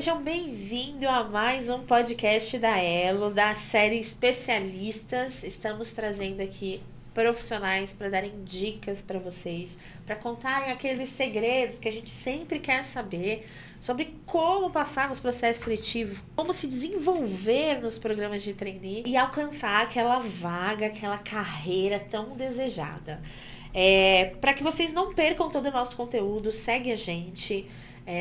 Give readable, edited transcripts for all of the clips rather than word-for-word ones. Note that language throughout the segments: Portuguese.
sejam bem-vindos a mais um podcast da Elo, da série Especialistas. Estamos trazendo aqui profissionais para darem dicas para vocês, para contarem aqueles segredos que a gente sempre quer saber sobre como passar nos processos seletivos, como se desenvolver nos programas de trainee e alcançar aquela vaga, aquela carreira tão desejada. Para que vocês não percam todo o nosso conteúdo, segue a gente.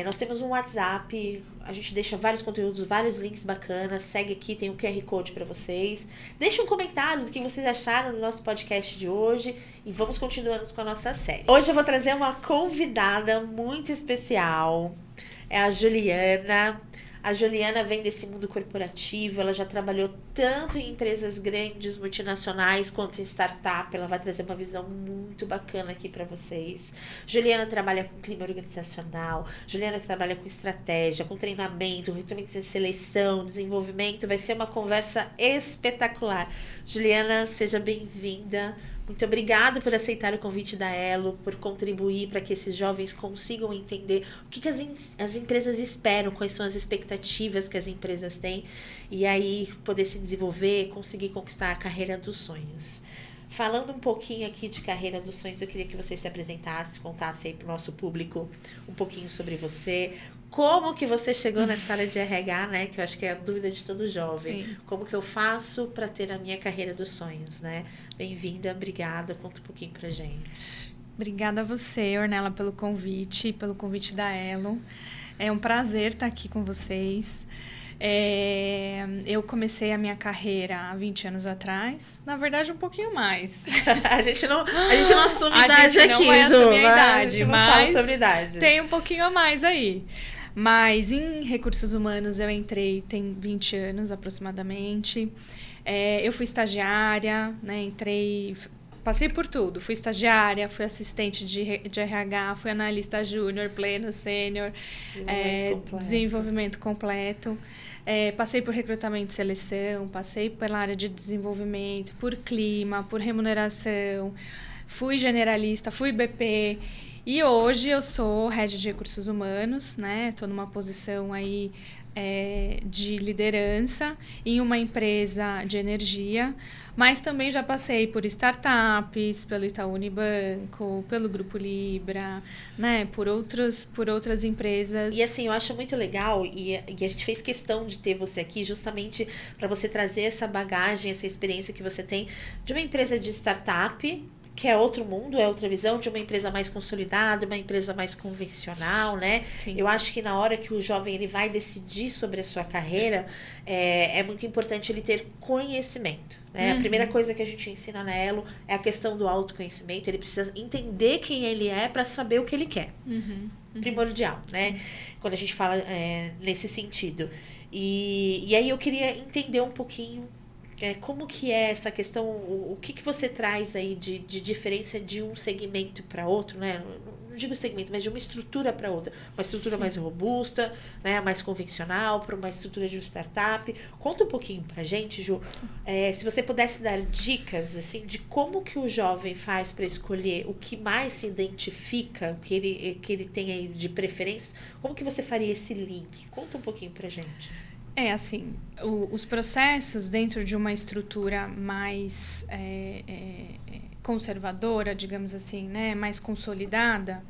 Nós temos um WhatsApp, a gente deixa vários conteúdos, vários links bacanas. Segue aqui, tem um QR Code para vocês. Deixa um comentário do que vocês acharam do nosso podcast de hoje e vamos continuando com a nossa série. Hoje eu vou trazer uma convidada muito especial, é a Juliana. A Juliana vem desse mundo corporativo, ela já trabalhou tanto em empresas grandes, multinacionais, quanto em startup. Ela vai trazer uma visão muito bacana aqui para vocês. Juliana trabalha com clima organizacional, Juliana trabalha com estratégia, com treinamento, recrutamento, seleção, desenvolvimento. Vai ser uma conversa espetacular. Juliana, seja bem-vinda. Muito obrigada por aceitar o convite da Elo, por contribuir para que esses jovens consigam entender o que as empresas esperam, quais são as expectativas que as empresas têm, e aí poder se desenvolver, conseguir conquistar a carreira dos sonhos. Falando um pouquinho aqui de carreira dos sonhos, eu queria que você se apresentasse, contasse aí para o nosso público um pouquinho sobre você. Como que você chegou nessa área de RH, né? Que eu acho que é a dúvida de todo jovem. Sim. Como que eu faço para ter a minha carreira dos sonhos, né? Bem-vinda, obrigada. Conta um pouquinho pra gente. Obrigada a você, Ornella, pelo convite da Elo. É um prazer estar aqui com vocês. Eu comecei a minha carreira há 20 anos atrás. Na verdade, um pouquinho mais. A gente não assume idade aqui, Ju. A gente não vai assumir a idade, mas sobre idade. Tem um pouquinho a mais aí. Mas em recursos humanos eu entrei, tem 20 anos aproximadamente. Eu fui estagiária, né? Passei por tudo. Fui estagiária, fui assistente de RH, fui analista júnior, pleno, sênior, desenvolvimento completo. Passei por recrutamento e seleção, passei pela área de desenvolvimento, por clima, por remuneração. Fui generalista, fui BP. E hoje eu sou head de recursos humanos, né? Estou numa posição aí de liderança em uma empresa de energia, mas também já passei por startups, pelo Itaú Unibanco, pelo Grupo Libra, né? Por outras empresas. E assim, eu acho muito legal e a gente fez questão de ter você aqui justamente para você trazer essa bagagem, essa experiência que você tem de uma empresa de startup, que é outro mundo, é outra visão de uma empresa mais consolidada, uma empresa mais convencional, né? Sim. Eu acho que na hora que o jovem ele vai decidir sobre a sua carreira, é muito importante ele ter conhecimento, né? Uhum. A primeira coisa que a gente ensina na Elo é a questão do autoconhecimento. Ele precisa entender quem ele é para saber o que ele quer. Uhum. Primordial, né? Sim. Quando a gente fala nesse sentido. E aí eu queria entender um pouquinho como que é essa questão, o que você traz aí de diferença de um segmento para outro, né? Não digo segmento, mas de uma estrutura para outra. Uma estrutura Sim. mais robusta, né? Mais convencional, para uma estrutura de uma startup. Conta um pouquinho pra gente, Ju, se você pudesse dar dicas, assim, de como que o jovem faz para escolher o que mais se identifica, o que ele tem aí de preferência, como que você faria esse link? Conta um pouquinho pra gente. Assim, os processos dentro de uma estrutura mais conservadora, digamos assim, né, mais consolidada,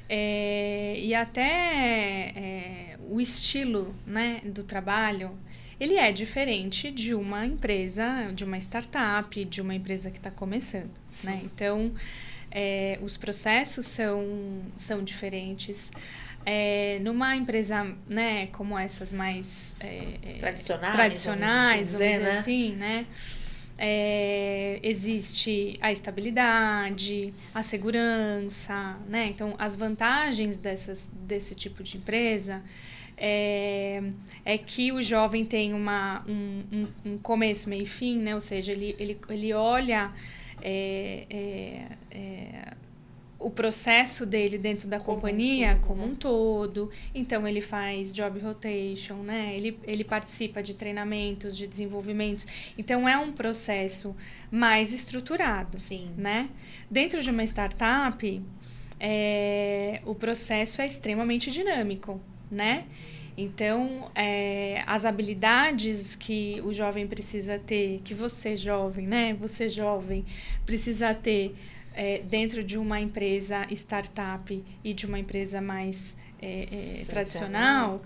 e até o estilo, né, do trabalho, ele é diferente de uma empresa, de uma startup, de uma empresa que está começando, né? Então, os processos são diferentes. Numa empresa, né, como essas mais tradicionais, vamos dizer assim, né? Existe a estabilidade, a segurança, né? Então, as vantagens desse tipo de empresa é que o jovem tem um começo, meio e fim, né? Ou seja, ele olha o processo dele dentro da companhia como um todo. Então, ele faz job rotation, né? Ele participa de treinamentos, de desenvolvimentos. Então, é um processo mais estruturado. Sim. Né? Dentro de uma startup, o processo é extremamente dinâmico, né? Então, as habilidades que o jovem precisa ter, que você jovem, né? Você jovem, precisa ter dentro de uma empresa startup e de uma empresa mais tradicional,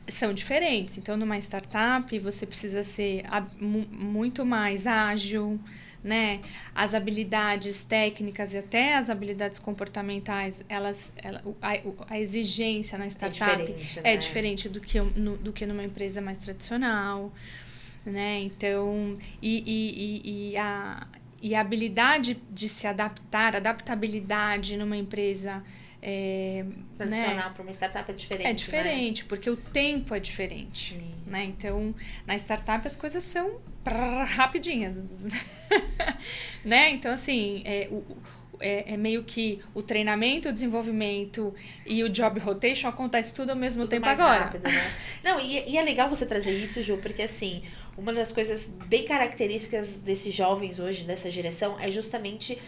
são diferentes. Então, numa startup, você precisa ser muito mais ágil, né? As habilidades técnicas e até as habilidades comportamentais, a exigência na startup é diferente do que numa empresa mais tradicional, né? Então, e a habilidade de se adaptar, adaptabilidade numa empresa tradicional, né? Para uma startup é diferente. É diferente, né? Porque o tempo é diferente. Né? Então, na startup as coisas são rapidinhas. Né? Então, assim, é meio que o treinamento, o desenvolvimento e o job rotation acontece tudo ao mesmo tempo mais agora. Rápido, né? Não, e é legal você trazer isso, Ju, porque assim, uma das coisas bem características desses jovens hoje, dessa geração, é justamente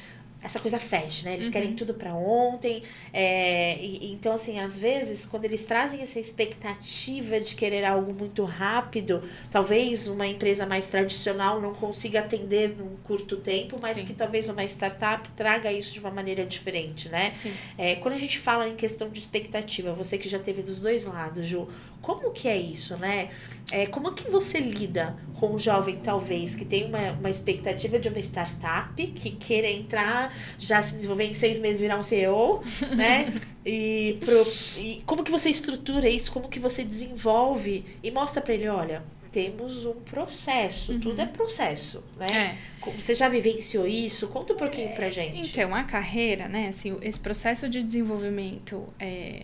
essa coisa fast, né? Eles querem tudo pra ontem. Então, assim, às vezes, quando eles trazem essa expectativa de querer algo muito rápido, talvez uma empresa mais tradicional não consiga atender num curto tempo, mas Sim. que talvez uma startup traga isso de uma maneira diferente, né? Sim. Quando a gente fala em questão de expectativa, você que já teve dos dois lados, Ju, como que é isso, né? Como que você lida com um jovem, talvez, que tem uma expectativa de uma startup, que queira entrar, já se desenvolver em 6 meses, virar um CEO, né? E como que você estrutura isso? Como que você desenvolve e mostra pra ele, olha, temos um processo, tudo é processo, né? Você já vivenciou isso? Conta um pouquinho pra gente. Então, a carreira, né? Assim, esse processo de desenvolvimento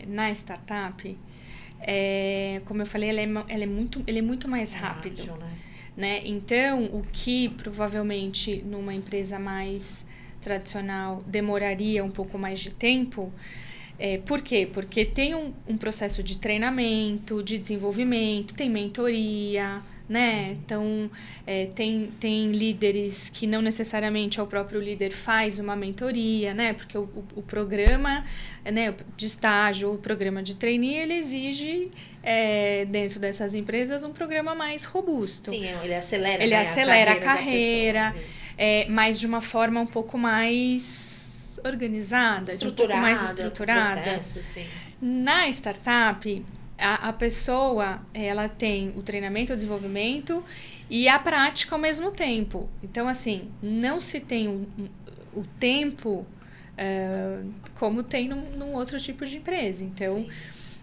na startup, como eu falei, ele é muito mais rápido. Né? Então, o que provavelmente numa empresa mais tradicional demoraria um pouco mais de tempo, por quê? Porque tem um processo de treinamento, de desenvolvimento, tem mentoria, né? Então, tem líderes que não necessariamente o próprio líder faz uma mentoria, né? Porque o programa, né, de estágio, o programa de trainee, ele exige, dentro dessas empresas, um programa mais robusto. Sim, ele acelera, ele né, acelera a carreira, mas de uma forma um pouco mais organizada, um pouco mais estruturada. Processo, sim. Na startup, a pessoa, ela tem o treinamento, o desenvolvimento e a prática ao mesmo tempo. Então, assim, não se tem o tempo como tem num outro tipo de empresa. Então,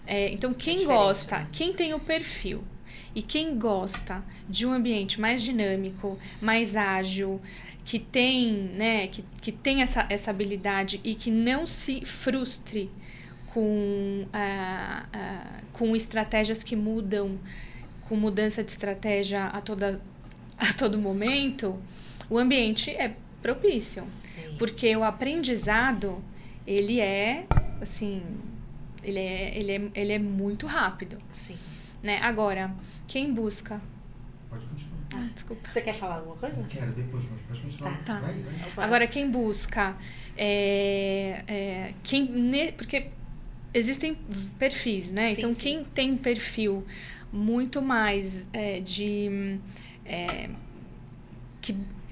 então quem gosta, né? Quem tem o perfil e quem gosta de um ambiente mais dinâmico, mais ágil, que tem, né, que tem essa habilidade e que não se frustre com estratégias que mudam, com mudança de estratégia a todo momento, o ambiente é propício. Sim. Porque o aprendizado, ele é, assim, ele é muito rápido. Sim. Né? Agora, quem busca... Pode continuar. Desculpa. Você quer falar alguma coisa? Eu quero, depois, mas pode continuar. Tá. Vai. Agora, quem busca... porque existem perfis, né? Sim, então, sim. Quem tem perfil muito mais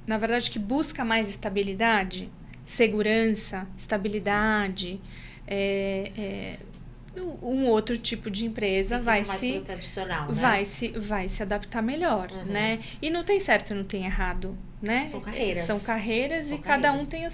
na verdade, que busca mais estabilidade, segurança, estabilidade, um outro tipo de empresa vai se adaptar melhor, né? E não tem certo, não tem errado, né? São carreiras e cada um tem o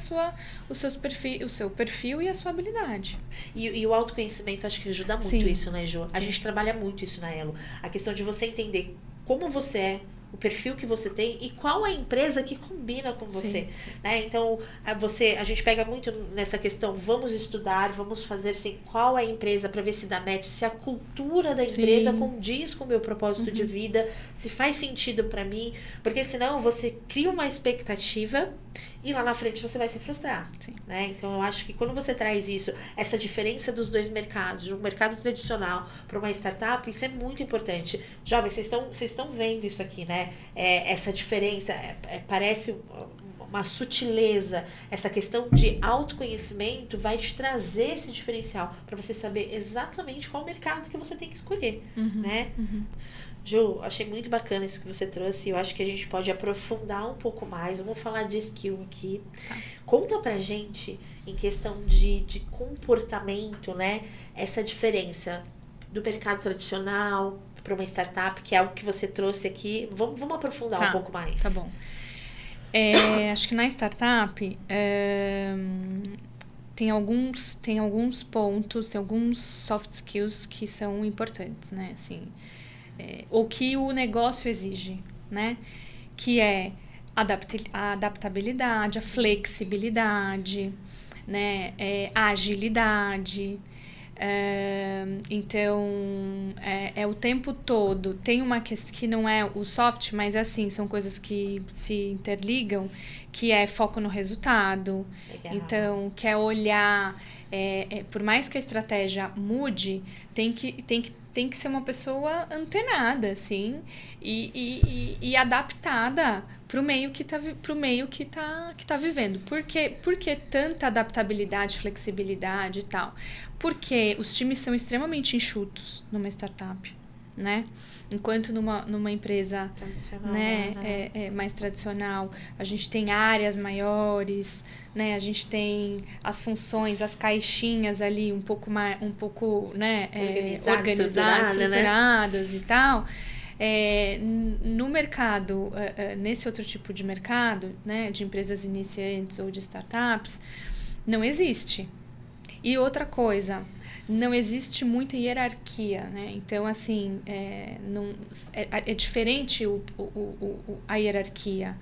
seu perfil e a sua habilidade. E o autoconhecimento acho que ajuda muito isso, né, Ju? A gente trabalha muito isso na Elo. A questão de você entender como você é, o perfil que você tem e qual a empresa que combina com você, né? Então, a gente pega muito nessa questão, vamos estudar, vamos fazer assim, qual é a empresa para ver se dá match, se a cultura da empresa condiz com o meu propósito de vida, se faz sentido para mim, porque senão você cria uma expectativa e lá na frente você vai se frustrar, né? Então eu acho que quando você traz isso, essa diferença dos dois mercados, de um mercado tradicional para uma startup, isso é muito importante. Jovens, vocês estão vendo isso aqui, né? Essa diferença parece uma sutileza, essa questão de autoconhecimento vai te trazer esse diferencial para você saber exatamente qual mercado que você tem que escolher, né? Ju, achei muito bacana isso que você trouxe. Eu acho que a gente pode aprofundar um pouco mais. Vamos falar de skill aqui. Tá. Conta pra gente, em questão de comportamento, né? Essa diferença do mercado tradicional para uma startup, que é algo que você trouxe aqui. Vamos aprofundar um pouco mais. Tá bom. Acho que na startup tem alguns pontos, tem alguns soft skills que são importantes, né? Assim, o que o negócio exige, né? Que é a adaptabilidade, a flexibilidade, né? A agilidade. Então, o tempo todo. Tem uma questão que não é o soft, mas assim, são coisas que se interligam, que é foco no resultado. Legal. Então, quer olhar, por mais que a estratégia mude, tem que ser uma pessoa antenada, assim, e adaptada para o meio que tá vivendo. Por que tanta adaptabilidade, flexibilidade e tal? Porque os times são extremamente enxutos numa startup, né? Enquanto numa empresa Tradicional, né, mais tradicional, a gente tem áreas maiores, né? A gente tem as funções, as caixinhas ali um pouco né, organizadas, estruturadas, né? E tal. No mercado, nesse outro tipo de mercado, né, de empresas iniciantes ou de startups, não existe. E outra coisa, não existe muita hierarquia, né? Então, assim, é diferente a hierarquia.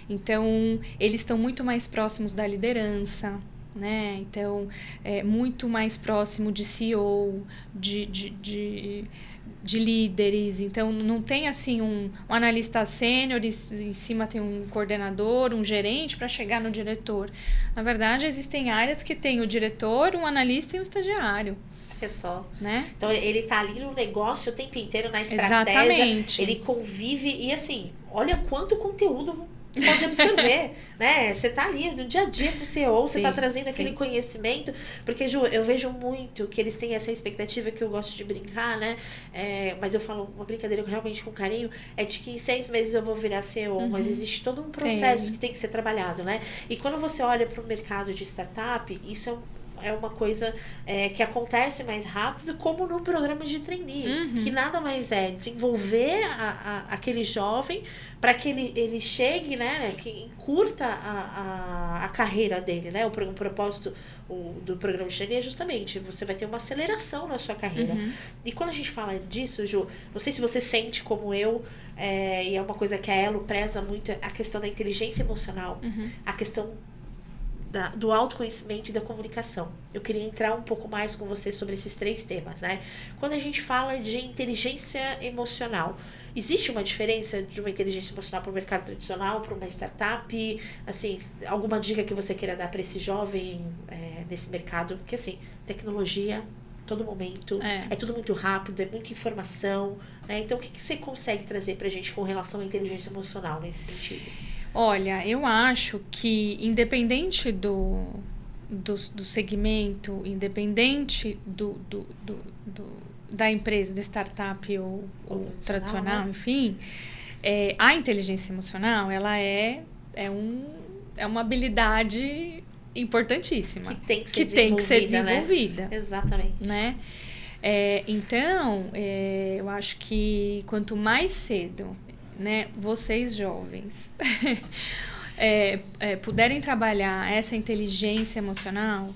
Então, eles estão muito mais próximos da liderança, né? Então, muito mais próximo de CEO, de líderes. Então, não tem assim um analista sênior, em cima tem um coordenador, um gerente para chegar no diretor. Na verdade, existem áreas que tem o diretor, um analista e um estagiário. É só. Né? Então, ele tá ali no negócio o tempo inteiro, na estratégia. Exatamente. Ele convive e assim, olha quanto conteúdo pode absorver, né? Você tá ali no dia a dia com o CEO, você tá trazendo aquele conhecimento, porque, Ju, eu vejo muito que eles têm essa expectativa que eu gosto de brincar, né? Mas eu falo uma brincadeira realmente com carinho, é de que em 6 meses eu vou virar CEO, mas existe todo um processo que tem que ser trabalhado, né? E quando você olha para o mercado de startup, isso é uma coisa que acontece mais rápido, como no programa de trainee, que nada mais é desenvolver aquele jovem para que ele chegue, né, que encurta a carreira dele, né? O propósito do programa de trainee é justamente, você vai ter uma aceleração na sua carreira. E quando a gente fala disso, Ju, não sei se você sente como eu, e é uma coisa que a Elo preza muito, a questão da inteligência emocional, a questão do autoconhecimento e da comunicação. Eu queria entrar um pouco mais com você sobre esses 3 temas, né? Quando a gente fala de inteligência emocional, existe uma diferença de uma inteligência emocional para o mercado tradicional, para uma startup? Assim, alguma dica que você queira dar para esse jovem nesse mercado? Porque, assim, tecnologia, todo momento, é tudo muito rápido, é muita informação, né? Então, o que você consegue trazer para a gente com relação à inteligência emocional nesse sentido? Olha, eu acho que independente do segmento, independente da empresa, da startup ou tradicional, né? Enfim, a inteligência emocional, ela é uma habilidade importantíssima. Que tem que ser desenvolvida. Né? Exatamente. Né? Então, eu acho que quanto mais cedo, né, vocês jovens puderem trabalhar essa inteligência emocional,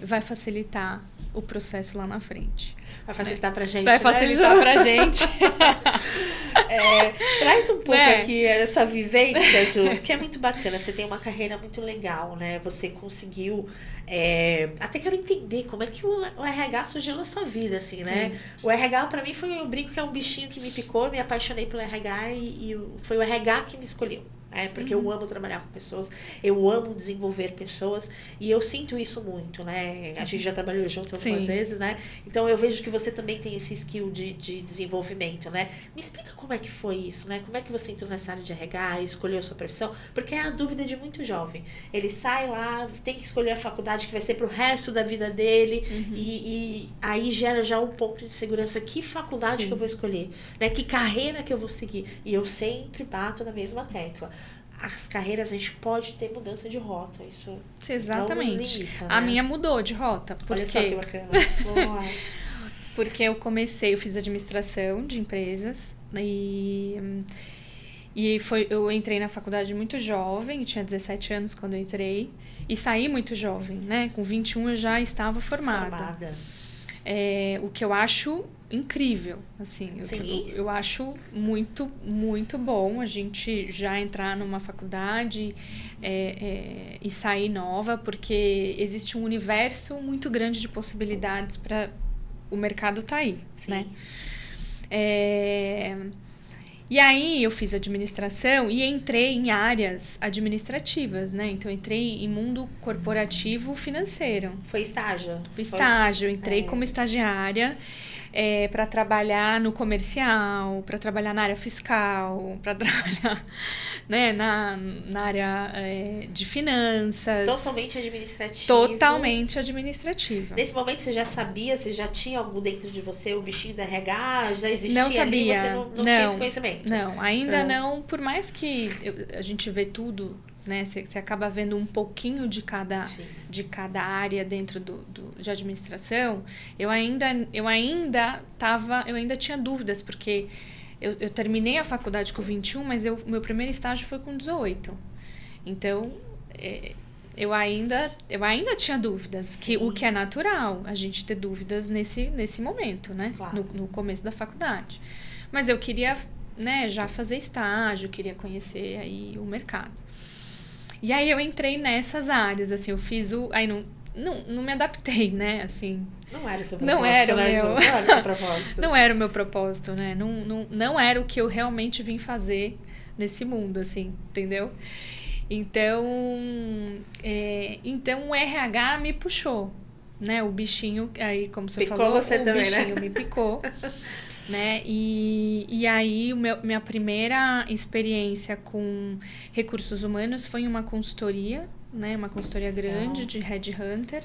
vai facilitar o processo lá na frente. Vai facilitar pra gente. Vai facilitar pra gente. Traz um pouco aqui essa vivência, Ju, que é muito bacana. Você tem uma carreira muito legal, né? Você conseguiu. Até quero entender como é que o RH surgiu na sua vida, assim, né? Sim. O RH, pra mim, foi um brinco que é um bichinho que me picou, me apaixonei pelo RH e foi o RH que me escolheu. Porque eu amo trabalhar com pessoas, eu amo desenvolver pessoas, e eu sinto isso muito, né? A gente já trabalhou junto algumas vezes, né? Então eu vejo que você também tem esse skill de desenvolvimento, né? Me explica como é que foi isso, né? Como é que você entrou nessa área de RH, escolheu a sua profissão? Porque é a dúvida de muito jovem. Ele sai lá, tem que escolher a faculdade que vai ser pro resto da vida dele, e aí gera já um ponto de segurança. Que faculdade que eu vou escolher? Né? Que carreira que eu vou seguir? E eu sempre bato na mesma tecla. As carreiras, a gente pode ter mudança de rota. Isso exatamente. não nos limita, né? A minha mudou de rota. Porque... Olha só que bacana. Vamos lá. Porque eu fiz administração de empresas eu entrei na faculdade muito jovem, eu tinha 17 anos quando eu entrei, e saí muito jovem, né? Com 21 eu já estava formada. O que eu acho incrível, assim, eu acho muito, muito bom a gente já entrar numa faculdade e sair nova, porque existe um universo muito grande de possibilidades para o mercado tá aí, né? E aí eu fiz administração e entrei em áreas administrativas, né? Então eu entrei em mundo corporativo financeiro. Foi estágio? Foi estágio, entrei como estagiária para trabalhar no comercial, para trabalhar na área fiscal, para trabalhar, né, na área de finanças. Totalmente administrativa. Totalmente administrativa. Nesse momento você já sabia, você já tinha algo dentro de você, o bichinho da RH já existia? Não sabia. Ali, você não tinha esse conhecimento? Não, ainda não, por mais que a gente vê tudo, né? Você acaba vendo um pouquinho de cada área dentro de administração. Eu ainda tinha dúvidas, porque eu terminei a faculdade com 21, mas meu primeiro estágio foi com 18. Então, eu ainda tinha dúvidas, o que é natural, a gente ter dúvidas nesse momento, né? Claro. No começo da faculdade. Mas eu queria, né, já fazer estágio, queria conhecer aí o mercado. E aí eu entrei nessas áreas, assim, eu fiz aí não me adaptei, né, assim. Não era o seu propósito, não era o seu propósito. Não era o meu propósito, né, não era o que eu realmente vim fazer nesse mundo, assim, entendeu? Então o RH me puxou, né, o bichinho, aí como você picou falou, você também, bichinho né? me picou. Né? E aí minha primeira experiência com recursos humanos foi em uma consultoria, né? Uma consultoria grande de headhunter.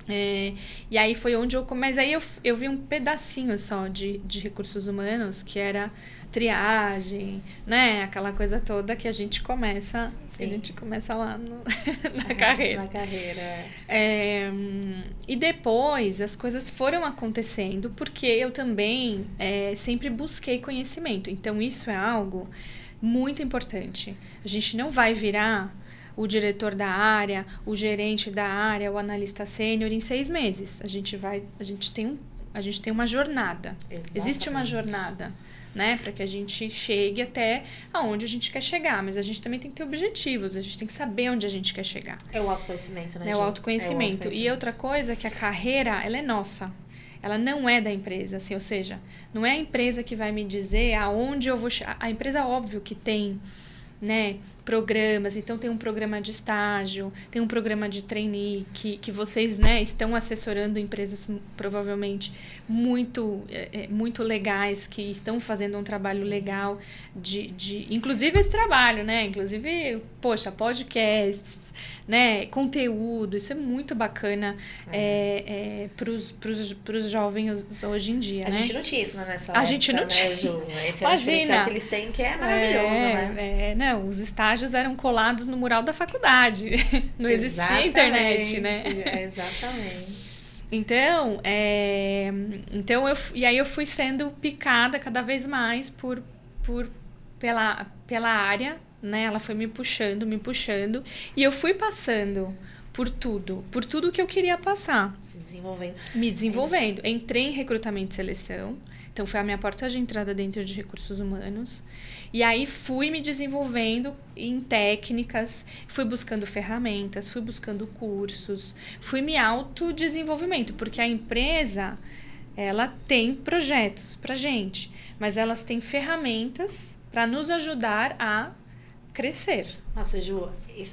E aí foi onde mas aí eu vi um pedacinho só de recursos humanos, que era triagem, né? Aquela coisa toda que a gente começa lá na carreira. Na carreira. E depois as coisas foram acontecendo, porque eu também sempre busquei conhecimento. Então isso é algo muito importante. A gente não vai virar o diretor da área, o gerente da área, o analista sênior em 6 meses. A gente tem uma jornada. Exatamente. Existe uma jornada, né, para que a gente chegue até aonde a gente quer chegar, mas a gente também tem que ter objetivos, a gente tem que saber onde a gente quer chegar. É o autoconhecimento, né? É o autoconhecimento. E outra coisa é que a carreira, ela é nossa. Ela não é da empresa, assim, ou seja, não é a empresa que vai me dizer aonde eu vou chegar. A empresa, óbvio que tem, né, programas, então tem um programa de estágio, tem um programa de trainee que vocês, né, estão assessorando empresas provavelmente muito legais, que estão fazendo um trabalho legal inclusive esse trabalho, né, inclusive, poxa, podcasts, né, conteúdo, isso é muito bacana pros jovens hoje em dia, a né? gente não tinha isso nessa época, a gente não tinha. Né, Ju? Esse Imagina. É o que eles têm, que é maravilhoso, né? Não, os estágios eram colados no mural da faculdade. Não existia internet, né? Exatamente. Então, e aí eu fui sendo picada cada vez mais pela área, né? Ela foi me puxando, e eu fui passando por tudo que eu queria passar. Me desenvolvendo. Entrei em recrutamento e seleção, então foi a minha porta de entrada dentro de recursos humanos. E aí fui me desenvolvendo em técnicas, fui buscando ferramentas, fui buscando cursos, fui me autodesenvolvimento, porque a empresa, ela tem projetos pra gente, mas elas têm ferramentas para nos ajudar a crescer. Nossa, Ju,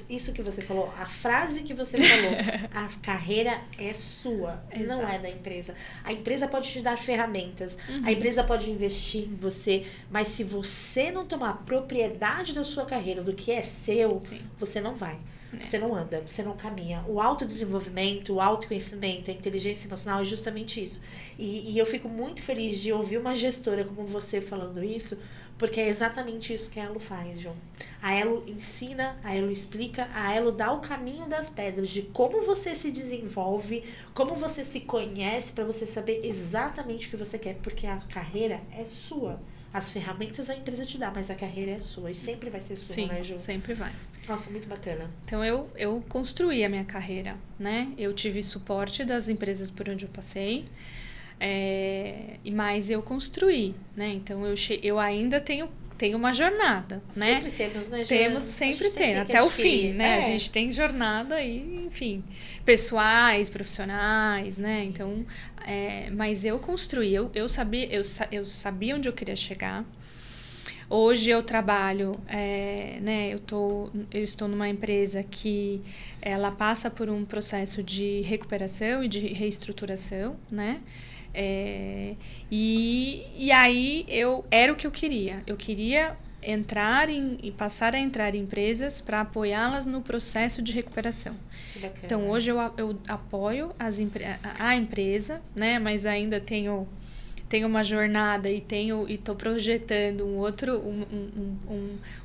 isso que você falou, a frase que você falou, a carreira é sua, não é Exato. da empresa. A empresa pode te dar ferramentas, Uhum. a empresa pode investir em você, mas se você não tomar propriedade da sua carreira, do que é seu, Sim. você não vai. É. Você não anda, você não caminha. O autodesenvolvimento, o autoconhecimento, a inteligência emocional é justamente isso. E eu fico muito feliz de ouvir uma gestora como você falando isso, porque é exatamente isso que a Elo faz, João. A Elo ensina, a Elo explica, a Elo dá o caminho das pedras de como você se desenvolve, como você se conhece, para você saber exatamente o que você quer, porque a carreira é sua. As ferramentas a empresa te dá, mas a carreira é sua e sempre vai ser sua, Sim, né, Ju? sempre vai. Nossa, muito bacana. Então, eu construí a minha carreira, né? Eu tive suporte das empresas por onde eu passei, mas eu construí, né? Então, eu ainda tenho uma jornada, né? Sempre temos, né, Ju? Temos, sempre tem, até o fim, né? A gente tem jornada e, enfim, pessoais, profissionais, né? Então, mas eu construí, eu sabia onde eu queria chegar. Hoje eu trabalho, né? Eu estou numa empresa que ela passa por um processo de recuperação e de reestruturação, né? E aí era o que eu queria. Eu queria e passar a entrar em empresas para apoiá-las no processo de recuperação. Que bacana. Então hoje eu apoio a empresa, né? Mas ainda tenho uma jornada e estou projetando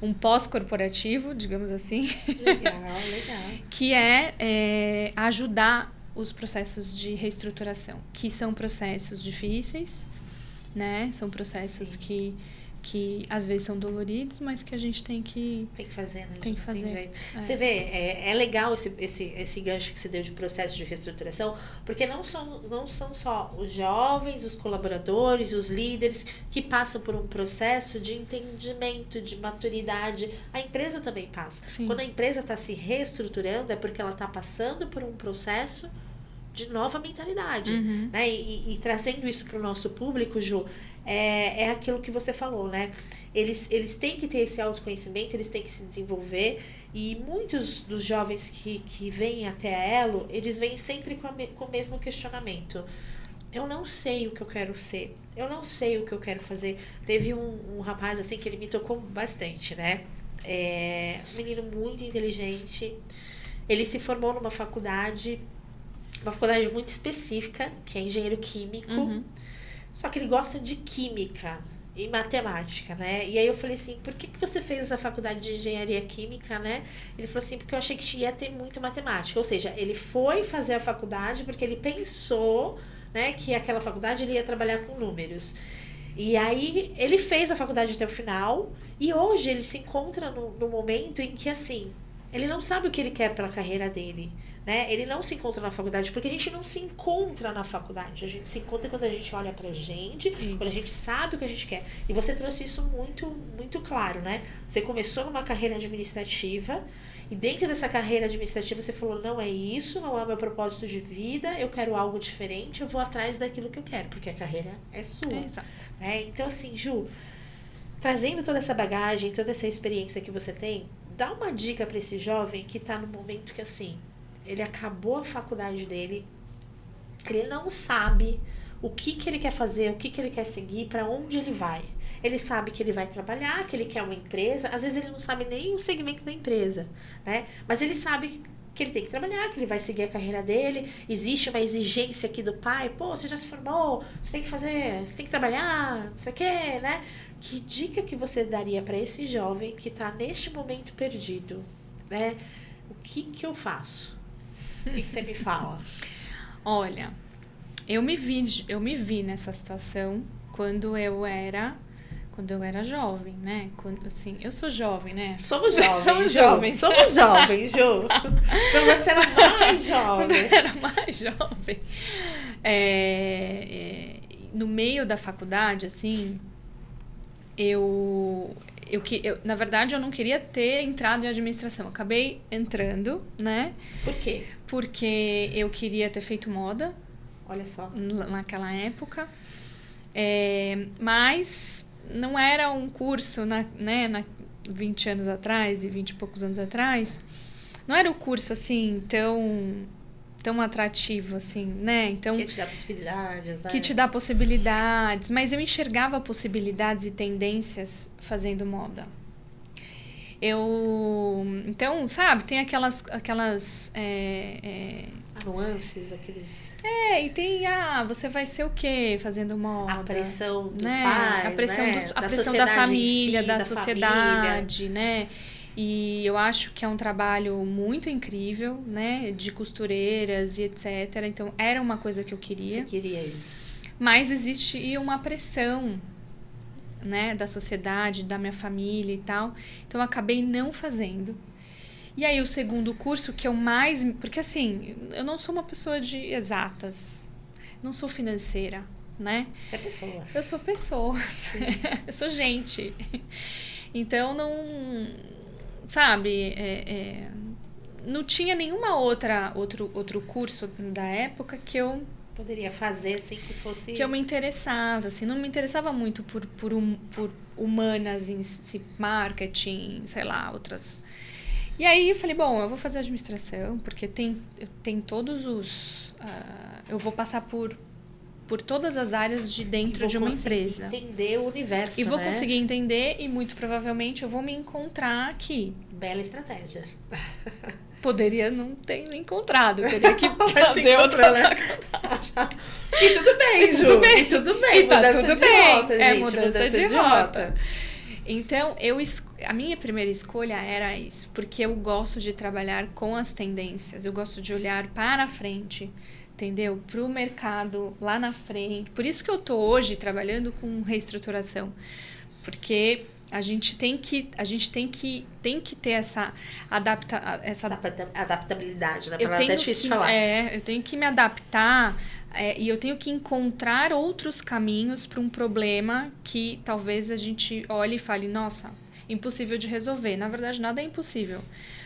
um pós-corporativo, digamos assim. Legal, legal. Que é ajudar os processos de reestruturação, que são processos difíceis, né? São processos que às vezes são doloridos, mas que a gente tem que fazer, né? Tem que fazer. Tem jeito. Você vê, é legal esse gancho que você deu de processo de reestruturação, porque não são só os jovens, os colaboradores, os líderes que passam por um processo de entendimento, de maturidade. A empresa também passa. Sim. Quando a empresa está se reestruturando, é porque ela está passando por um processo de nova mentalidade. Uhum. Né? E trazendo isso para o nosso público, Ju, é aquilo que você falou, né? Eles têm que ter esse autoconhecimento, eles têm que se desenvolver, e muitos dos jovens que vêm até a Elo, eles vêm sempre com o mesmo questionamento. Eu não sei o que eu quero ser, eu não sei o que eu quero fazer. Teve um rapaz assim que ele me tocou bastante, né? Um menino muito inteligente, ele se formou numa faculdade muito específica, que é engenheiro químico. Uhum. Só que ele gosta de química e matemática, né? E aí eu falei assim, por que você fez essa faculdade de engenharia química, né? Ele falou assim, porque eu achei que ia ter muito matemática. Ou seja, ele foi fazer a faculdade porque ele pensou, né, que aquela faculdade ele ia trabalhar com números. E aí ele fez a faculdade até o final e hoje ele se encontra no momento em que, assim, ele não sabe o que ele quer para a carreira dele. Né? Ele não se encontra na faculdade, porque a gente não se encontra na faculdade. A gente se encontra quando a gente olha pra gente, Isso. quando a gente sabe o que a gente quer. E você trouxe isso muito, muito claro, né? Você começou numa carreira administrativa, e dentro dessa carreira administrativa você falou, não é isso, não é o meu propósito de vida, eu quero algo diferente, eu vou atrás daquilo que eu quero, porque a carreira é sua. Exato. Então, assim, Ju, trazendo toda essa bagagem, toda essa experiência que você tem, dá uma dica pra esse jovem que tá no momento que, assim, ele acabou a faculdade dele, ele não sabe o que ele quer fazer, o que ele quer seguir, para onde ele vai. Ele sabe que ele vai trabalhar, que ele quer uma empresa, às vezes ele não sabe nem o segmento da empresa, né? Mas ele sabe que ele tem que trabalhar, que ele vai seguir a carreira dele, existe uma exigência aqui do pai, pô, você já se formou, você tem que trabalhar, não sei o quê, né? Que dica que você daria para esse jovem que tá neste momento perdido, né? O que eu faço? O que você me fala? Olha, eu me vi nessa situação quando eu era jovem, né? Assim, eu sou jovem, né? Somos jovens, Somos Ju. jovens. Somos jovens, Ju. Quando você era mais jovem. Quando eu era mais jovem. No meio da faculdade, assim, na verdade, eu não queria ter entrado em administração. Acabei entrando, né? Por quê? Porque eu queria ter feito moda. Olha só. Naquela época. Mas não era um curso, 20 anos atrás e 20 e poucos anos atrás, não era o curso, assim, tão atrativo, assim, né? Então, Que te dá possibilidades, né? que te dá possibilidades, mas eu enxergava possibilidades e tendências fazendo moda. Então, sabe, tem aquelas nuances, aqueles... e tem, você vai ser o quê fazendo moda? A pressão dos né? pais, a pressão, né? a Da pressão da sociedade em família, si, da da sociedade, né? E eu acho que é um trabalho muito incrível, né? De costureiras e etc. Então, era uma coisa que eu queria. Você queria isso. Mas existe uma pressão, né? Da sociedade, da minha família e tal. Então, eu acabei não fazendo. E aí, o segundo curso que eu mais... Porque, assim, eu não sou uma pessoa de exatas. Não sou financeira, né? Você é pessoas. Eu sou pessoas. Eu sou gente. Então, não... Sabe? Não tinha nenhuma outro curso da época que eu... Poderia fazer, assim, que fosse... Que eu me interessava, assim. Não me interessava muito por humanas em si, marketing, sei lá, outras... E aí eu falei, bom, eu vou fazer administração, porque tem todos os... eu vou passar por todas as áreas de dentro de uma empresa. Entender o universo, E vou conseguir entender e muito provavelmente eu vou me encontrar aqui. Bela estratégia. Poderia não ter me encontrado, teria que fazer outra faculdade. E tudo bem, Ju. Tudo bem. E tudo bem. E tá mudança tudo de bem. Rota, gente. Mudança de rota. Então, a minha primeira escolha era isso, porque eu gosto de trabalhar com as tendências, eu gosto de olhar para frente, entendeu? Para o mercado lá na frente. Por isso que eu tô hoje trabalhando com reestruturação, porque a gente tem que ter essa adaptabilidade, né? Palavra até difícil de falar. Eu tenho que me adaptar. E eu tenho que encontrar outros caminhos para um problema que talvez a gente olhe e fale, nossa, impossível de resolver. Na verdade, nada é impossível.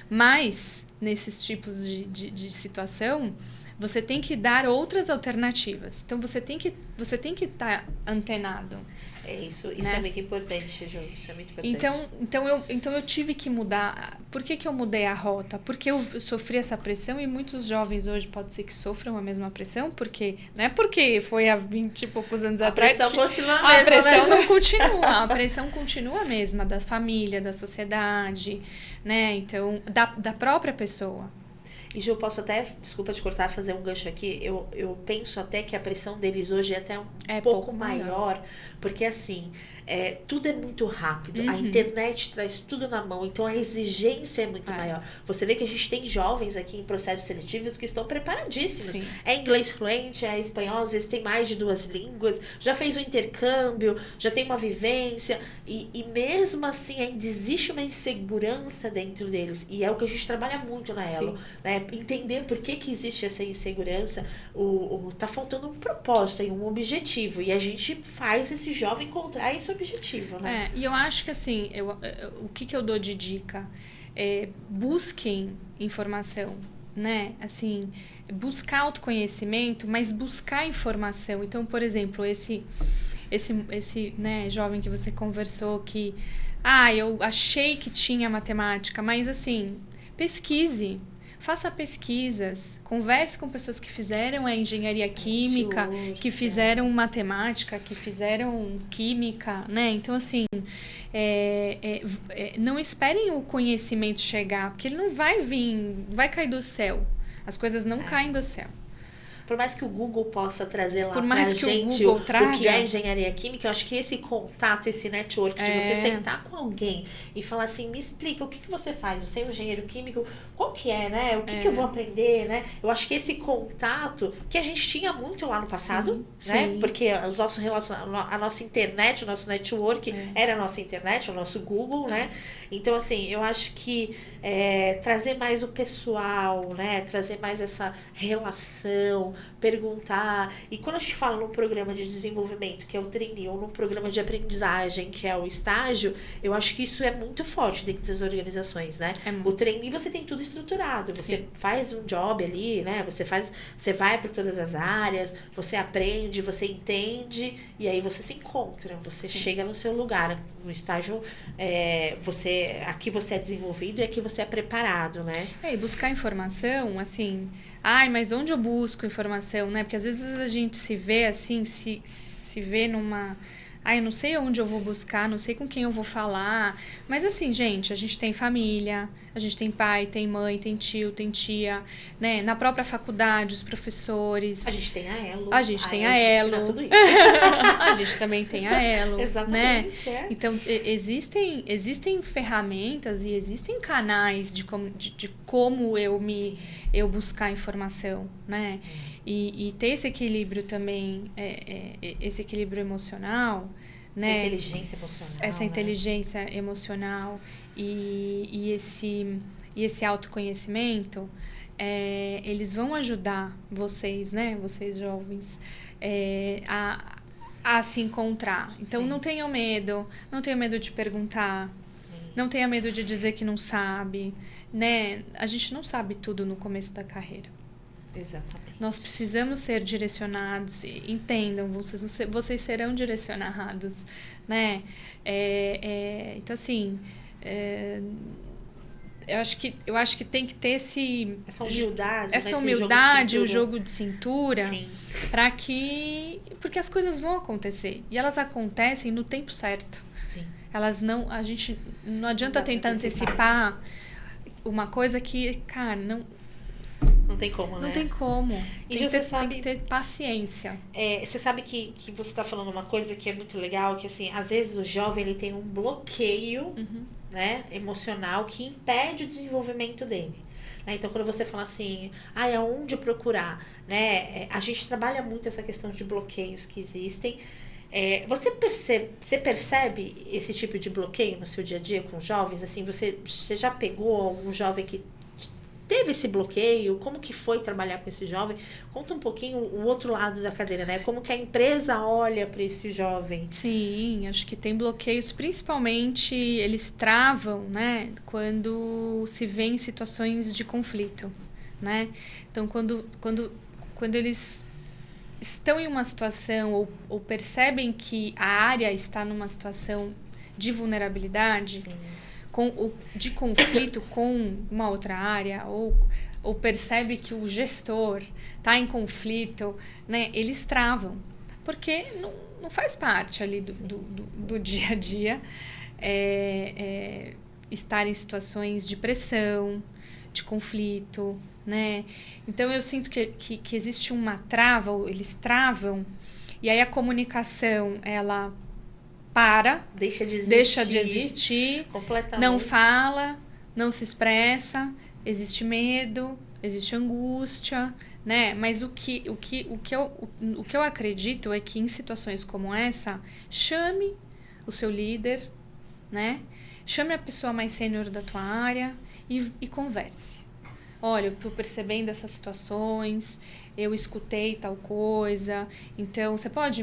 Mas, nesses tipos de situação, você tem que dar outras alternativas. Então, você tem que estar antenado. Isso né? É muito importante, Ju. Isso é muito importante. Então eu tive que mudar. Por que eu mudei a rota? Porque eu sofri essa pressão e muitos jovens hoje pode ser que sofram a mesma pressão, porque não é porque foi há 20 e poucos anos atrás. A pressão continua a mesma. A pressão né? não continua. A pressão continua a mesma, da família, da sociedade, né? Então, da própria pessoa. E, Ju, posso até, desculpa te cortar, fazer um gancho aqui. Eu penso até que a pressão deles hoje é até um pouco maior. Porque, assim, tudo é muito rápido. A internet traz tudo na mão. Então, a exigência é muito maior. Você vê que a gente tem jovens aqui em processos seletivos que estão preparadíssimos. Sim. É inglês fluente, é espanhol, às vezes tem mais de 2 línguas. Já fez um intercâmbio, já tem uma vivência. E mesmo assim, ainda existe uma insegurança dentro deles. E é o que a gente trabalha muito na Elo. Né? Entender por que existe essa insegurança. Tá faltando um propósito aí, um objetivo. E a gente faz esse jovem encontrar esse objetivo, né? E eu acho que assim, o que eu dou de dica? Busquem informação, né? Assim, buscar autoconhecimento, mas buscar informação. Então, por exemplo, esse né, jovem que você conversou que... eu achei que tinha matemática, mas assim, pesquise. Faça pesquisas, converse com pessoas que fizeram a engenharia química, que fizeram matemática, que fizeram química, né? Então, assim, não esperem o conhecimento chegar, porque ele não vai vir, vai cair do céu. As coisas não caem do céu. Por mais que o Google possa trazer lá pra gente o que é engenharia química, eu acho que esse contato, esse network de você sentar com alguém e falar assim, me explica, o que você faz? Você é um engenheiro químico, qual que é, né? O que eu vou aprender, né? Eu acho que esse contato, que a gente tinha muito lá no passado, né? Sim. Porque os nossos a nossa internet, o nosso network era a nossa internet, o nosso Google, né? Então, assim, eu acho que trazer mais o pessoal, né? Trazer mais essa relação, perguntar. E quando a gente fala num programa de desenvolvimento, que é o trainee, ou num programa de aprendizagem, que é o estágio, eu acho que isso é muito forte dentro das organizações, né? O trainee, você tem tudo estruturado. Você faz um job ali, né? Você vai por todas as áreas, você aprende, você entende, e aí você se encontra, você chega no seu lugar. no estágio, aqui você é desenvolvido e aqui você é preparado, né? E buscar informação, assim, mas onde eu busco informação, né? Porque às vezes a gente se vê assim, se vê numa... eu não sei onde eu vou buscar, não sei com quem eu vou falar. Mas assim, gente, a gente tem família, a gente tem pai, tem mãe, tem tio, tem tia, né? Na própria faculdade, os professores. A gente tem a Elo. A gente tem a Elo. Tudo isso. A gente também tem a Elo. Exatamente, né? Então, existem ferramentas e existem canais de como eu buscar informação, né? E ter esse equilíbrio também, esse equilíbrio emocional, né? Essa inteligência emocional e esse autoconhecimento, eles vão ajudar vocês, né? Vocês jovens, a se encontrar. Então, não tenham medo de perguntar, não tenha medo de dizer que não sabe, né? A gente não sabe tudo no começo da carreira. Exatamente. Nós precisamos ser direcionados, entendam, vocês serão direcionados, né? Então, assim, eu acho que tem que ter essa humildade, o jogo de cintura, para porque as coisas vão acontecer e elas acontecem no tempo certo. Sim. A gente não adianta tentar antecipar uma coisa que, cara, não tem como, né? Não tem como. E tem que ter paciência. Você sabe que você está falando uma coisa que é muito legal, que assim, às vezes o jovem ele tem um bloqueio, né, emocional que impede o desenvolvimento dele. Né? Então, quando você fala assim, aonde procurar, né? A gente trabalha muito essa questão de bloqueios que existem. Você percebe esse tipo de bloqueio no seu dia a dia com jovens? Assim, você já pegou algum jovem que teve esse bloqueio? Como que foi trabalhar com esse jovem? Conta um pouquinho o outro lado da cadeira, né? Como que a empresa olha para esse jovem? Sim, acho que tem bloqueios, principalmente eles travam, né? Quando se vê em situações de conflito, né? Então, quando eles estão em uma situação ou percebem que a área está numa situação de vulnerabilidade, de conflito com uma outra área, ou percebe que o gestor está em conflito, né, eles travam, porque não faz parte ali do dia a dia estar em situações de pressão, de conflito, né? Então eu sinto que existe uma trava, ou eles travam, e aí a comunicação ela deixa de existir, completamente. Não fala, não se expressa, existe medo, existe angústia, né? Mas o que eu acredito é que em situações como essa, chame o seu líder, né? Chame a pessoa mais sênior da tua área e converse. Olha, eu estou percebendo essas situações, eu escutei tal coisa, então você pode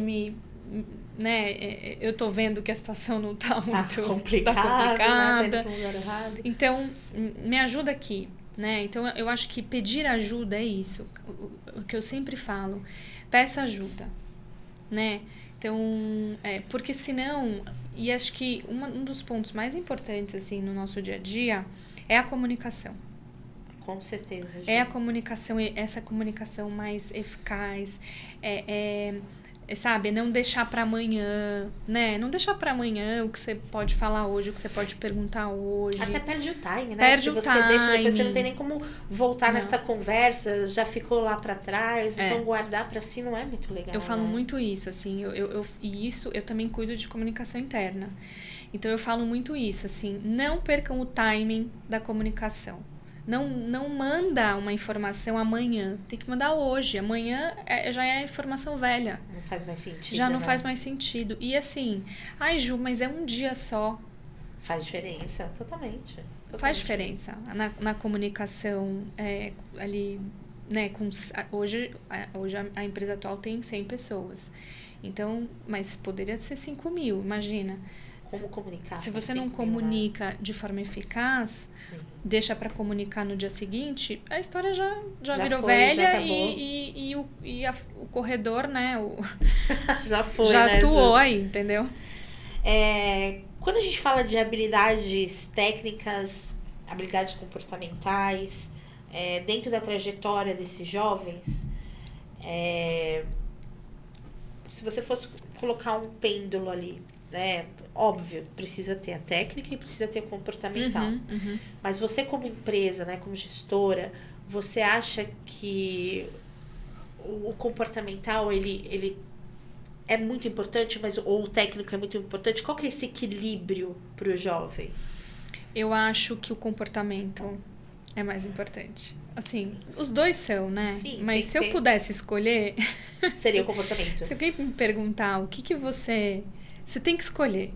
né, eu tô vendo que a situação não tá muito complicada. Né? Tá indo pro lugar errado. Então, me ajuda aqui, né? Então, eu acho que pedir ajuda é isso. O que eu sempre falo, peça ajuda, né? Então, porque senão, e acho que um dos pontos mais importantes, assim, no nosso dia a dia é a comunicação. Com certeza. É a comunicação, essa comunicação mais eficaz, sabe, não deixar para amanhã, né? Não deixar para amanhã o que você pode falar hoje, o que você pode perguntar hoje. Até perde o time, né? Perde o time. Deixa, depois você não tem nem como voltar nessa conversa, já ficou lá para trás, então guardar para si não é muito legal. Eu falo muito isso, assim, e isso eu também cuido de comunicação interna. Então eu falo muito isso, assim, não percam o timing da comunicação. Não manda uma informação amanhã. Tem que mandar hoje. Amanhã já é informação velha. Não faz mais sentido. Já não faz mais sentido. E assim, Ju, mas é um dia só. Faz diferença, totalmente. Faz diferença. Na comunicação ali, né? Hoje a empresa atual tem 100 pessoas. Então, mas poderia ser 5.000, imagina. Como comunicar? Se você não comunica de forma eficaz, deixa para comunicar no dia seguinte, a história já virou velha e o corredor, né? Já foi, já né, atuou aí, entendeu? Quando a gente fala de habilidades técnicas, habilidades comportamentais, dentro da trajetória desses jovens, se você fosse colocar um pêndulo ali, né? Óbvio, precisa ter a técnica e precisa ter o comportamental. Mas você como empresa, né, como gestora, você acha que o comportamental, ele é muito importante, ou o técnico é muito importante? Qual que é esse equilíbrio para o jovem? Eu acho que o comportamento é mais importante. Assim, os dois são, né? Sim, mas se eu pudesse escolher... Seria o comportamento. Se alguém me perguntar o que você... Você tem que escolher.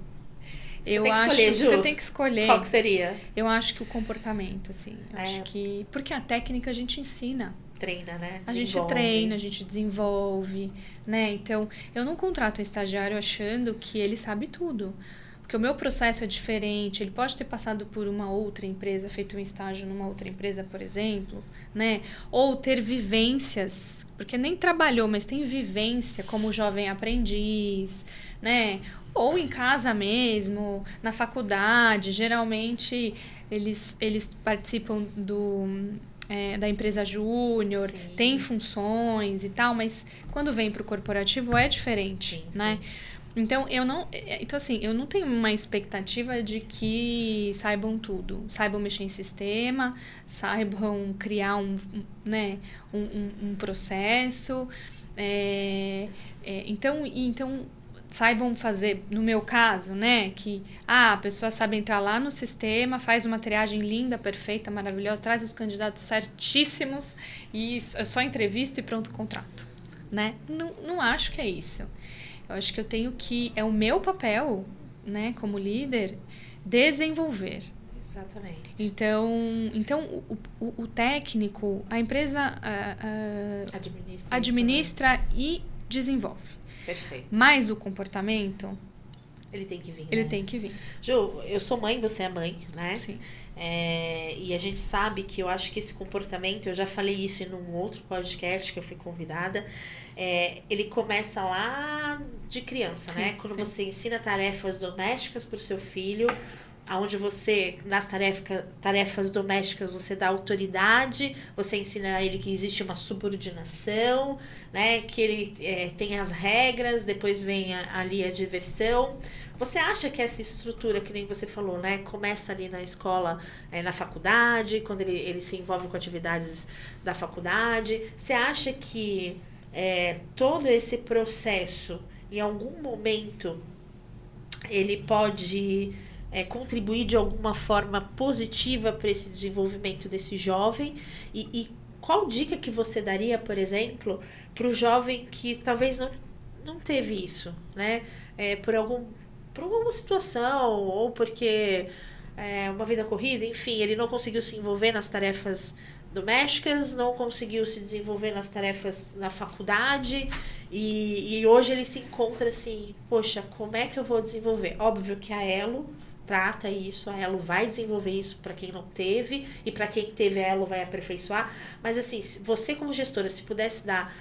Você tem que escolher. Qual que seria? Eu acho que o comportamento, assim. Acho que... Porque a técnica a gente ensina. Treina, né? A gente treina, a gente desenvolve, né? Então, eu não contrato um estagiário achando que ele sabe tudo. Porque o meu processo é diferente. Ele pode ter passado por uma outra empresa, feito um estágio numa outra empresa, por exemplo, né? Ou ter vivências, porque nem trabalhou, mas tem vivência como jovem aprendiz, né? Ou em casa mesmo, na faculdade. Geralmente, eles participam da empresa júnior, tem funções e tal, mas quando vem para o corporativo é diferente, né? Sim. Então, eu não tenho uma expectativa de que saibam tudo. Saibam mexer em sistema, saibam criar um processo. Então, saibam fazer, no meu caso, né, que a pessoa sabe entrar lá no sistema, faz uma triagem linda, perfeita, maravilhosa, traz os candidatos certíssimos e é só entrevista e pronto, contrato, né? Não acho que é isso. Eu acho que é o meu papel, né, como líder, desenvolver. Exatamente. Então o técnico, a empresa administra né? E desenvolve. Perfeito. Mas o comportamento... Ele tem que vir, Ele tem que vir. Ju, eu sou mãe, você é mãe, né? Sim. E a gente sabe que eu acho que esse comportamento, eu já falei isso em um outro podcast que eu fui convidada, ele começa lá de criança, sim, né? Quando você ensina tarefas domésticas para o seu filho, onde você, nas tarefas domésticas, você dá autoridade, você ensina a ele que existe uma subordinação, né? Que ele tem as regras, depois vem ali a diversão. Você acha que essa estrutura, que nem você falou, né? Começa ali na escola, na faculdade, quando ele se envolve com atividades da faculdade. Você acha que todo esse processo, em algum momento, ele pode... contribuir de alguma forma positiva para esse desenvolvimento desse jovem? E qual dica que você daria, por exemplo, para o jovem que talvez não teve isso, né? Por alguma situação, ou porque uma vida corrida, enfim, ele não conseguiu se envolver nas tarefas domésticas, não conseguiu se desenvolver nas tarefas na faculdade, e hoje ele se encontra assim, poxa, como é que eu vou desenvolver? Óbvio que a Elo trata isso, a Elo vai desenvolver isso para quem não teve, e para quem teve a Elo vai aperfeiçoar, mas assim, você como gestora, se pudesse dar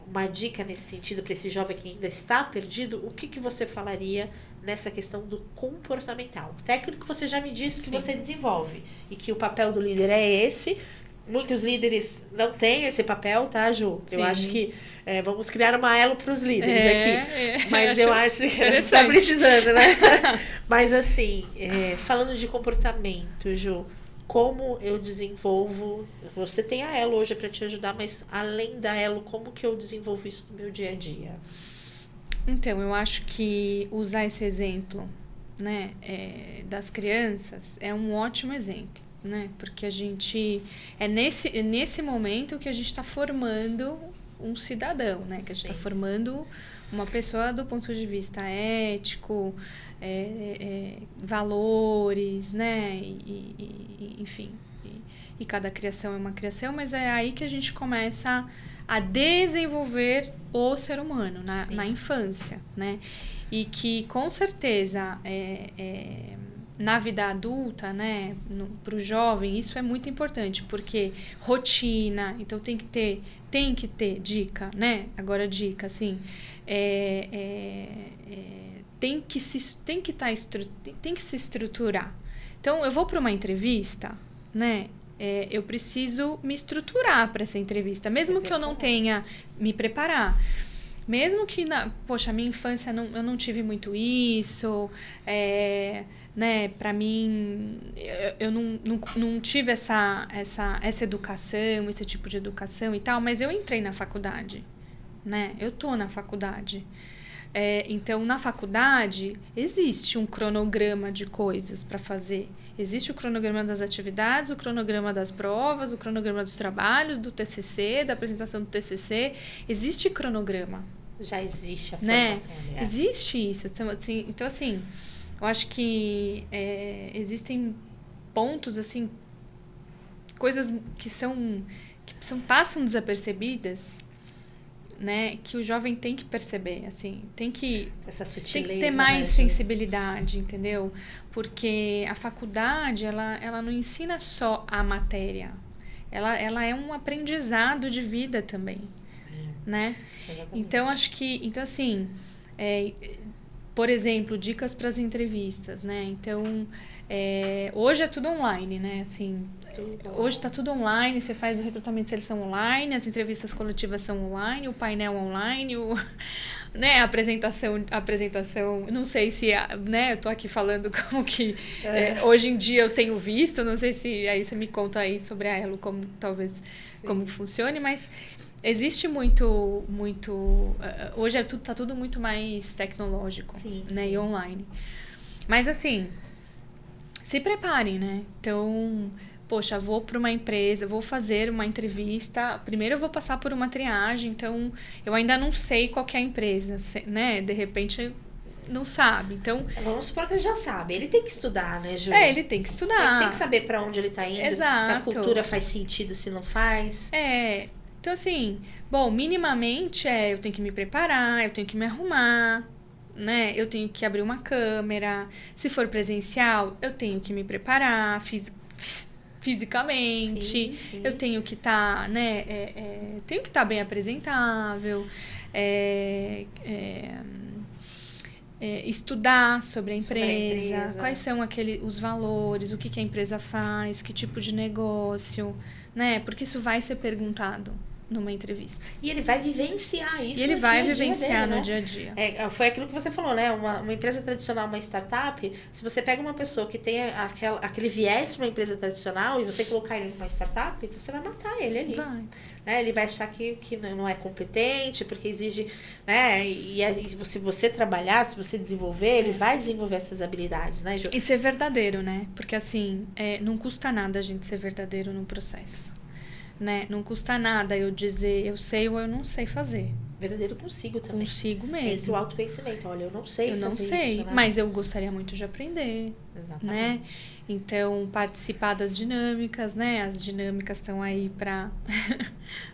uma dica nesse sentido para esse jovem que ainda está perdido, o que você falaria nessa questão do comportamental? O técnico você já me disse que sim, você desenvolve, e que o papel do líder é esse. Muitos líderes não têm esse papel, tá, Ju? Sim. Eu acho que vamos criar uma Elo para os líderes aqui. Mas eu acho que está precisando, né? Mas assim, falando de comportamento, Ju, como eu desenvolvo... Você tem a Elo hoje para te ajudar, mas além da Elo, como que eu desenvolvo isso no meu dia a dia? Então, eu acho que usar esse exemplo, né, das crianças é um ótimo exemplo, né? Porque a gente... É nesse momento que a gente está formando um cidadão, né? Que a gente está formando uma pessoa do ponto de vista ético, valores, né? Enfim, e cada criação é uma criação, mas é aí que a gente começa a desenvolver o ser humano na infância, né? E que, com certeza, na vida adulta, né, para o jovem, isso é muito importante, porque rotina, então tem que ter dica, né? Agora dica, assim, tem que se estruturar. Então, eu vou para uma entrevista, né? Eu preciso me estruturar para essa entrevista, mesmo que eu não tenha me preparar. Mesmo que, poxa, a minha infância eu não tive muito isso, né? Para mim, eu não tive essa educação, esse tipo de educação e tal, mas eu entrei na faculdade, né? Eu tô na faculdade. Então, na faculdade, existe um cronograma de coisas para fazer. Existe o cronograma das atividades, o cronograma das provas, o cronograma dos trabalhos, do TCC, da apresentação do TCC. Existe cronograma. Já existe a formação, né? Existe isso. Então, assim, eu acho que existem pontos, assim, coisas que passam desapercebidas, né, que o jovem tem que perceber, assim, essa sutileza, tem que ter mais sensibilidade, entendeu? Porque a faculdade, ela não ensina só a matéria, ela é um aprendizado de vida também, né? Exatamente. Então, assim, por exemplo, dicas para as entrevistas, né? Então, hoje é tudo online, né? Assim, hoje está tudo online, você faz o recrutamento de seleção online, as entrevistas coletivas são online, o painel online, né, a apresentação, não sei se, né, eu tô aqui falando como que hoje em dia eu tenho visto, não sei se aí você me conta aí sobre a Elo, como funcione, mas existe muito hoje tá tudo muito mais tecnológico, né, e online. Mas assim, se preparem, né? Então, poxa, vou para uma empresa, vou fazer uma entrevista. Primeiro eu vou passar por uma triagem, então eu ainda não sei qual que é a empresa, né? De repente não sabe. Então, vamos supor que ele já sabe. Ele tem que estudar, né, Ju? Ele tem que estudar. Ele tem que saber para onde ele tá indo. Exato. Se a cultura faz sentido, se não faz. Então, assim, bom, minimamente eu tenho que me preparar, eu tenho que me arrumar, né? Eu tenho que abrir uma câmera. Se for presencial, eu tenho que me preparar fisicamente. Sim. Eu tenho que estar, né? Tenho que estar bem apresentável. Estudar sobre a empresa, quais são os valores, o que a empresa faz, que tipo de negócio, né? Porque isso vai ser perguntado numa entrevista. E ele vai vivenciar isso. E ele vai vivenciar no dia a dia. Foi aquilo que você falou, né? Uma empresa tradicional, uma startup, se você pega uma pessoa que tem aquele viés para uma empresa tradicional e você colocar ele numa startup, você vai matar ele ali. Vai. Né? Ele vai achar que não é competente, porque exige, né? E se você trabalhar, se você desenvolver, ele vai desenvolver essas habilidades, né, Ju? E ser verdadeiro, né? Porque assim, não custa nada a gente ser verdadeiro no processo. Né? Não custa nada eu dizer eu sei ou eu não sei fazer. Verdadeiro consigo também. Consigo mesmo. Entre o autoconhecimento. Olha, eu não sei fazer isso, né? Mas eu gostaria muito de aprender. Exatamente. Né? Então, participar das dinâmicas, né? As dinâmicas estão aí para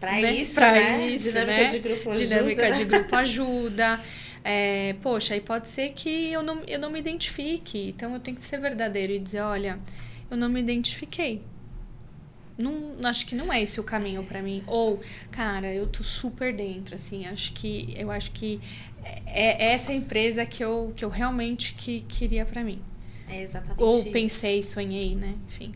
né? Isso, né? Dinâmica, né? de grupo ajuda. Dinâmica de grupo ajuda. Poxa, aí pode ser que eu não me identifique. Então, eu tenho que ser verdadeiro e dizer, olha, eu não me identifiquei. Não, acho que não é esse o caminho pra mim. Ou, cara, eu tô super dentro, assim, eu acho que é essa empresa que eu realmente queria pra mim. É exatamente Ou isso. Pensei, sonhei, né? Enfim.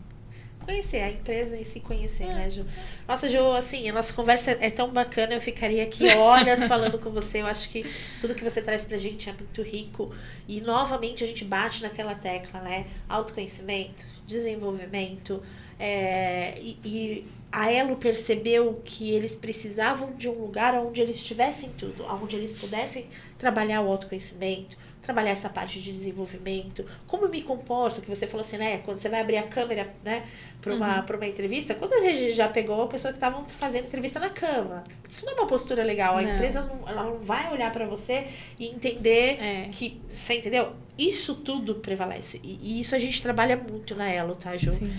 Conhecer a empresa e se conhecer, né, Ju? Nossa, Ju, assim, a nossa conversa é tão bacana, eu ficaria aqui horas falando com você. Eu acho que tudo que você traz pra gente é muito rico. E, novamente, a gente bate naquela tecla, né? Autoconhecimento, desenvolvimento. E a Elo percebeu que eles precisavam de um lugar onde eles tivessem tudo, onde eles pudessem trabalhar o autoconhecimento, trabalhar essa parte de desenvolvimento, como eu me comporto, que você falou assim, né, quando você vai abrir a câmera, né, para uma entrevista, quantas vezes a gente já pegou a pessoa que estavam fazendo entrevista na cama? Isso não é uma postura legal, a empresa ela não vai olhar para você e entender que, você entendeu? Isso tudo prevalece, e isso a gente trabalha muito na Elo, tá, Ju? Sim.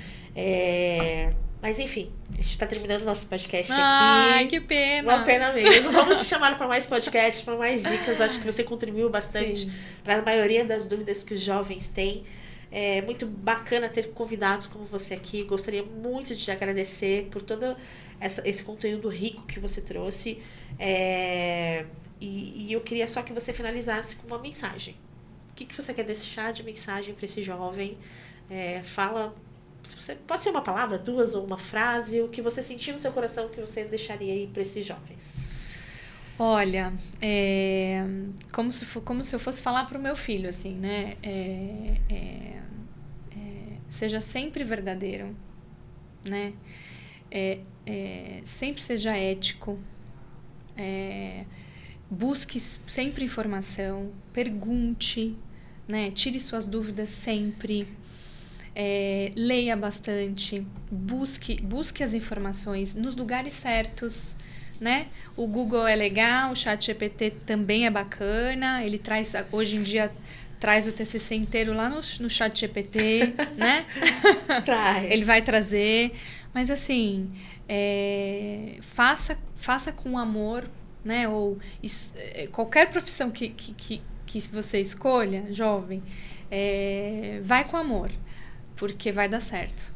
Mas enfim, a gente tá terminando o nosso podcast aqui. Ai, que pena! Uma pena mesmo. Vamos te chamar para mais podcasts, para mais dicas. Acho que você contribuiu bastante para a maioria das dúvidas que os jovens têm. É muito bacana ter convidados como você aqui. Gostaria muito de te agradecer por todo esse conteúdo rico que você trouxe. E eu queria só que você finalizasse com uma mensagem. que você quer deixar de mensagem para esse jovem? Fala, pode ser uma palavra, duas ou uma frase, o que você sentiu no seu coração que você deixaria aí para esses jovens. Olha, como se eu fosse falar para o meu filho, assim, né? Seja sempre verdadeiro, né? Sempre seja ético, busque sempre informação, pergunte, né? Tire suas dúvidas sempre, leia bastante, busque as informações nos lugares certos, né? O Google é legal, o ChatGPT também é bacana, ele traz, hoje em dia, traz o TCC inteiro lá no ChatGPT, né? Ele vai trazer, mas assim, faça com amor, né? Ou qualquer profissão que você escolha, jovem, vai com amor, porque vai dar certo.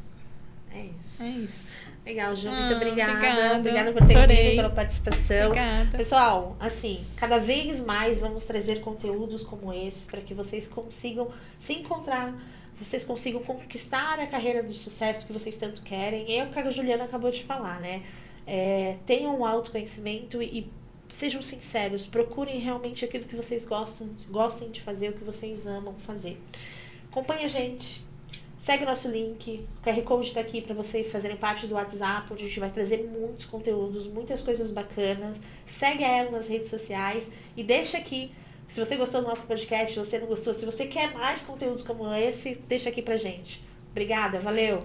É isso. É isso. Legal, Ju, muito obrigada. Obrigada Por ter adorei. vindo, pela participação. Obrigada. Pessoal, assim, cada vez mais vamos trazer conteúdos como esse para que vocês consigam se encontrar, vocês consigam conquistar a carreira de sucesso que vocês tanto querem. É o que a Juliana acabou de falar, né? Tenham um autoconhecimento e sejam sinceros, procurem realmente aquilo que vocês gostem de fazer, o que vocês amam fazer. Acompanhe a gente. Segue o nosso link, o QR Code está aqui para vocês fazerem parte do WhatsApp, onde a gente vai trazer muitos conteúdos, muitas coisas bacanas. Segue a ela nas redes sociais e deixa aqui, se você gostou do nosso podcast, se você não gostou, se você quer mais conteúdos como esse, deixa aqui pra gente. Obrigada, valeu!